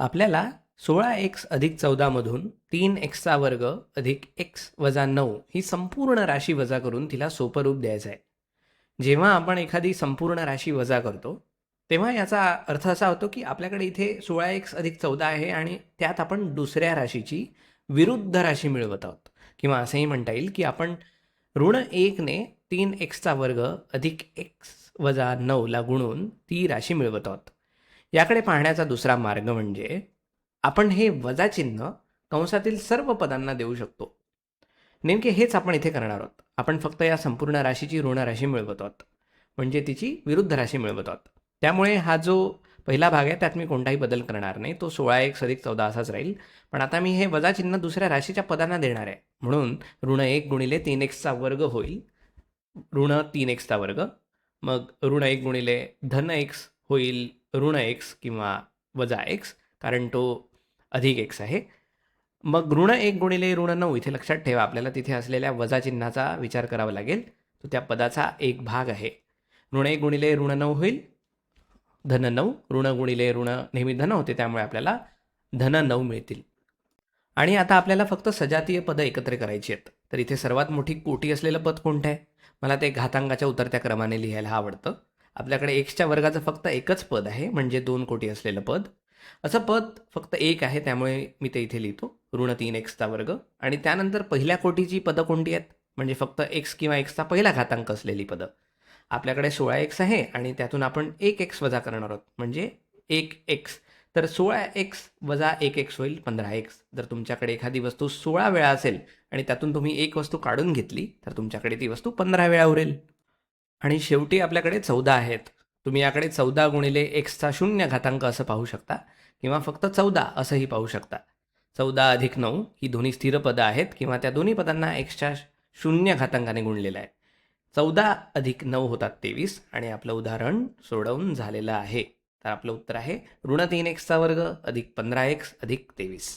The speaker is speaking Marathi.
आपल्याला 16x अधिक 14 मधून 3x चा वर्ग अधिक x वजा 9 ही संपूर्ण राशी वजा करून तिला सोपं रूप द्यायचं आहे. जेव्हा आपण एखादी संपूर्ण राशी वजा करतो तेव्हा याचा अर्थ असा होतो की आपल्याकडे इथे 16x अधिक 14 आहे आणि त्यात आपण दुसऱ्या राशीची विरुद्ध राशी मिळवत आहोत. किंवा असंही म्हणता येईल की आपण ऋण 1 ने 3x चा वर्ग अधिक x वजा 9 ला गुणून ती राशी मिळवत आहोत. याकडे पाहण्याचा दुसरा मार्ग म्हणजे आपण हे वजा चिन्ह कंसातील सर्व पदांना देऊ शकतो. नेमके हेच आपण इथे करणार आहोत. आपण फक्त या संपूर्ण राशीची ऋण राशी मिळवत आहोत, म्हणजे तिची विरुद्ध राशी मिळवत आहोत. त्यामुळे हा जो पहिला भाग आहे त्यात मी कोणताही बदल करणार नाही. तो 16x अधिक 14 असाच राहील. पण आता मी हे वजा चिन्ह दुसऱ्या राशीच्या पदांना देणार आहे. म्हणून ऋण 1 गुणिले 3x चा वर्ग होईल ऋण 3x चा वर्ग. मग ऋण 1 गुणिले धन x होईल ऋण x किंवा वजा x, कारण तो अधिक x आहे. मग ऋण 1 गुणिले ऋण 9 इथे लक्षात ठेवा, आपल्याला तिथे असलेल्या वजा चिन्हाचा विचार करावा लागेल. तो त्या पदाचा एक भाग आहे. ऋण 1 गुणिले ऋण 9 होईल धन 9. ऋण गुणिले ऋण नेहमी धन होते, त्यामुळे आपल्याला धन 9 मिळतील. आणि आता आपल्याला फक्त सजातीय पदं एकत्र करायची आहेत. तर इथे सर्वात मोठी कोटी असलेलं पद कोणतं आहे? मला ते घातांकाच्या उतरत्या क्रमाने लिहायला आवडतं. आपल्याकडे एक्सच्या वर्गाचं फक्त एकच पद आहे, म्हणजे 2 कोटी असलेलं पद. असं पद फक्त एक आहे, त्यामुळे मी ते इथे लिहितो ऋण 3x चा वर्ग. आणि त्यानंतर पहिल्या कोटीची पदं कोणती आहेत? म्हणजे फक्त x किंवा xचा पहिला घातांक असलेली पदं. आपल्याकडे 16x आहे आणि त्यातून आपण 1x वजा करणार आहोत, म्हणजे 1x. तर 16x वजा 1x होईल 15x. जर तुमच्याकडे एखादी वस्तू 16 वेळा असेल आणि त्यातून तुम्ही एक वस्तू काढून घेतली तर तुमच्याकडे ती वस्तू 15 वेळा उरेल. आणि शेवटी आपल्याकडे 14 आहेत. तुम्ही याकडे 14 गुणिले xचा शून्य घातांक असं पाहू शकता, किंवा फक्त 14 असंही पाहू शकता. 14 अधिक 9 ही दोन्ही स्थिर पदं आहेत, किंवा त्या दोन्ही पदांना xच्या शून्य घातांकाने गुणलेलं आहे. 14 अधिक 9 होतात 23, आणि आपलं उदाहरण सोडवून झालेलं आहे. तर आपलं उत्तर आहे ऋण 3x चा वर्ग अधिक 15x अधिक 23.